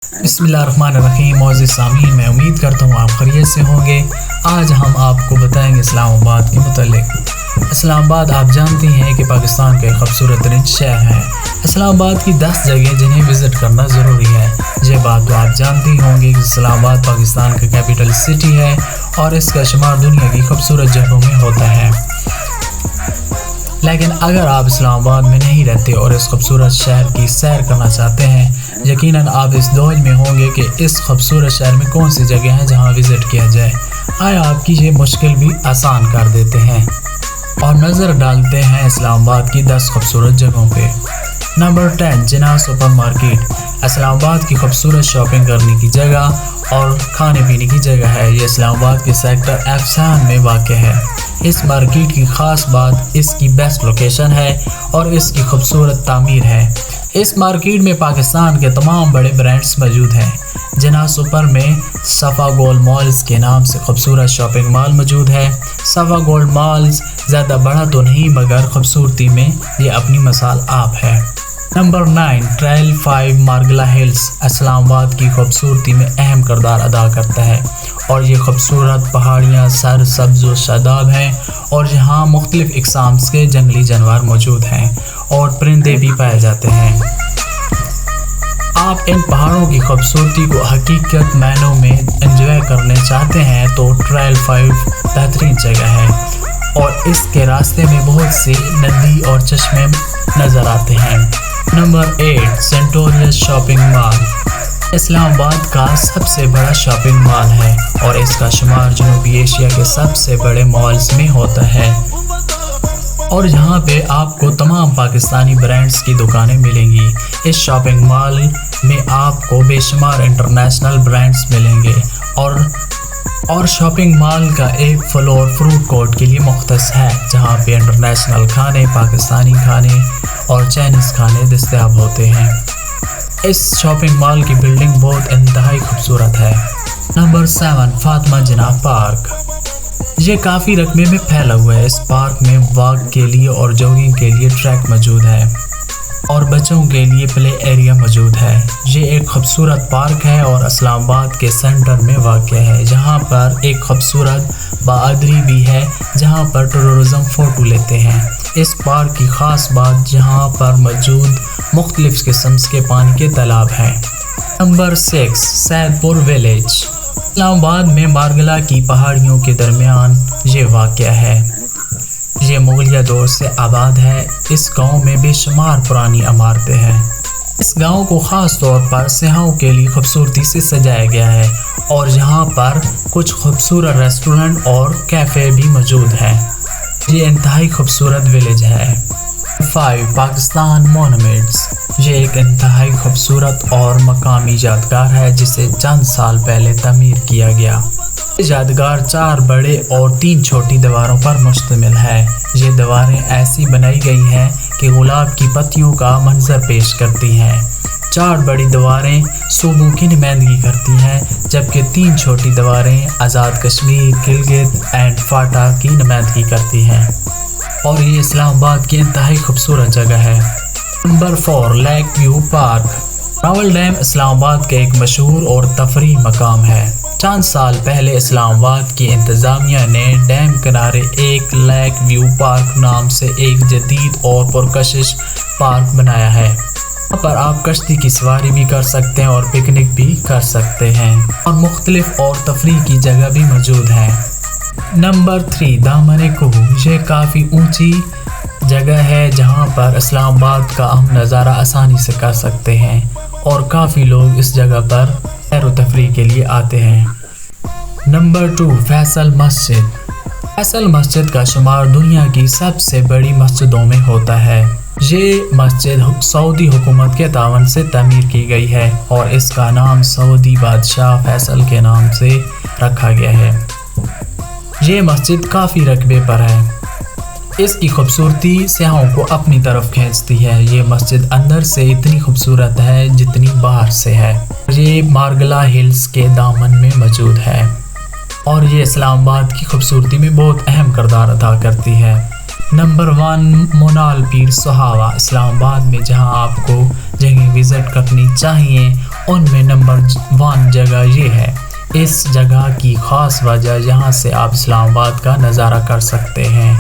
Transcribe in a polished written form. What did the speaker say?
बिस्मिल्लाहिर्रहमानिर्रहीम। मौजूद सामीन, मैं उम्मीद करता हूँ आप खैरियत से होंगे। आज हम आपको बताएंगे इस्लामाबाद के मुतालिक। इस्लामाबाद आप जानती हैं कि पाकिस्तान का एक खूबसूरत तरीन शहर है। इस्लामाबाद की 10 जगह जिन्हें विज़िट करना ज़रूरी है। ये बात तो आप जानती होंगे कि इस्लामाबाद पाकिस्तान का कैपिटल सिटी है और इसका शुमार दुनिया की खूबसूरत जगहों में होता है। लेकिन अगर आप इस्लामाबाद में नहीं रहते और इस खूबसूरत शहर की सैर करना चाहते हैं, यकीनन आप इस दौर में होंगे कि इस खूबसूरत शहर में कौन सी जगह हैं जहां विज़िट किया जाए। आए आपकी ये मुश्किल भी आसान कर देते हैं और नज़र डालते हैं इस्लामाबाद की 10 खूबसूरत जगहों पे। नंबर 10, जिन्ना सुपर मार्केट। इस्लामाबाद की खूबसूरत शॉपिंग करने की जगह और खाने पीने की जगह है। ये इस्लामाबाद के सेक्टर F7 में वाक़ है। इस मार्केट की ख़ास बात इसकी बेस्ट लोकेशन है और इसकी खूबसूरत तामीर है। इस मार्केट में पाकिस्तान के तमाम बड़े ब्रांड्स मौजूद हैं। जिन्ना सुपर में सफ़ा गोल्ड मॉल्स के नाम से खूबसूरत शॉपिंग मॉल मौजूद है। सफ़ा गोल्ड मॉल्स ज़्यादा बड़ा तो नहीं मगर खूबसूरती में ये अपनी मिसाल आप है। नंबर 9, ट्रायल 5 मार्गला हिल्स इस्लामाबाद की खूबसूरती में अहम किरदार अदा करता है और ये खूबसूरत पहाड़ियाँ सर सब्ज़ व शादाब हैं और यहाँ मुख्तलिफ़ इक़साम के जंगली जानवर मौजूद हैं और परिंदे भी पाए जाते हैं। आप इन पहाड़ों की खूबसूरती को हकीकत मायनों में एंजॉय करने चाहते हैं तो ट्रायल 5 बेहतरीन जगह है और इसके रास्ते में बहुत से नदी और चश्मे नज़र आते हैं। नंबर 8, सेंटोरियस शॉपिंग मॉल इस्लामाबाद का सबसे बड़ा शॉपिंग मॉल है और इसका शुमार जनूबी एशिया के सबसे बड़े मॉल्स में होता है और यहाँ पे आपको तमाम पाकिस्तानी ब्रांड्स की दुकानें मिलेंगी। इस शॉपिंग मॉल में आपको बेशुमार इंटरनेशनल ब्रांड्स मिलेंगे और शॉपिंग मॉल का एक फ्लोर फ्रूट कोर्ट के लिए मुख्तस है जहाँ पे इंटरनेशनल खाने, पाकिस्तानी खाने और चाइनीज़ खाने दस्तयाब होते हैं। इस शॉपिंग मॉल की बिल्डिंग बहुत इंतहाई खूबसूरत है। नंबर 7, फातिमा जिन्ना पार्क। ये काफ़ी रकबे में फैला हुआ है। इस पार्क में वॉक के लिए और जॉगिंग के लिए ट्रैक मौजूद है और बच्चों के लिए प्ले एरिया मौजूद है। ये एक खूबसूरत पार्क है और इस्लामाबाद के सेंटर में वाक़ है। जहाँ पर एक खूबसूरत बादरी भी है जहाँ पर टूरिज़म फ़ोटो लेते हैं। इस पार्क की ख़ास बात यहाँ पर मौजूद मुख्तलिफ़ किस्म के पानी के तालाब हैं। नंबर 6, सैदपुर विलेज इस्लामाबाद में मार्गला की पहाड़ियों के दरमियान ये वाक़या है। ये मुग़लिया दौर से आबाद है। इस गांव में बेशुमार पुरानी इमारतें हैं। इस गांव को ख़ास तौर पर सियाहों के लिए खूबसूरती से सजाया गया है और यहाँ पर कुछ खूबसूरत रेस्टोरेंट और कैफ़े भी मौजूद हैं। ये इंतहाई खूबसूरत विलेज है। 5, पाकिस्तान मोनूमेंट्स। ये एक इंतहाई खूबसूरत और मकामी यादगार है जिसे चंद साल पहले तमीर किया गया। यादगार 4 बड़े और 3 छोटी दीवारों पर मुश्तमिल है। ये दीवारें ऐसी बनाई गई हैं कि गुलाब की पत्तियों का मंजर पेश करती हैं। 4 बड़ी दीवारें सूबों की नुमाइंदगी करती हैं जबकि 3 छोटी दीवारें आज़ाद कश्मीर, गिलगित एंड फाटा की नुमाइंदगी करती हैं और ये इस्लामाबाद की इंतहाई खूबसूरत जगह है। Number 4, lake view park. Rawal dam Islamabad का एक मशहूर और तफरीह मकाम है। चंद साल पहले इस्लामाबाद की इंतज़ामिया ने डैम किनारे एक लेक व्यू पार्क नाम से एक जदीद और पुरकशिश पार्क बनाया है। यहाँ पर आप कश्ती की सवारी भी कर सकते हैं और पिकनिक भी कर सकते हैं और मुख्तलिफ और तफरीह की जगह भी मौजूद हैं। नंबर 3, दामन-ए-कोह। ये काफ़ी ऊंची जगह है जहाँ पर इस्लामाबाद का हम नज़ारा आसानी से कर सकते हैं और काफ़ी लोग इस जगह पर सैर व तफरीह के लिए आते हैं। नंबर 2, फैसल मस्जिद। फैसल मस्जिद का शुमार दुनिया की सबसे बड़ी मस्जिदों में होता है। ये मस्जिद सऊदी हुकूमत के तावन से तमीर की गई है और इसका नाम सऊदी बादशाह फैसल के नाम से रखा गया है। ये मस्जिद काफ़ी रकबे पर है। इसकी खूबसूरती सियाहों को अपनी तरफ खींचती है। ये मस्जिद अंदर से इतनी खूबसूरत है जितनी बाहर से है। ये मार्गला हिल्स के दामन में मौजूद है और ये इस्लामाबाद की खूबसूरती में बहुत अहम किरदार अदा करती है। नंबर 1, मोनाल पीर सुहावा इस्लामाबाद में जहां आपको जगह विज़िट करनी चाहिए ان میں نمبر 1 جگہ یہ ہے۔ اس جگہ کی خاص وجہ یہاں سے آپ اسلام آباد کا نظارہ کر سکتے ہیں۔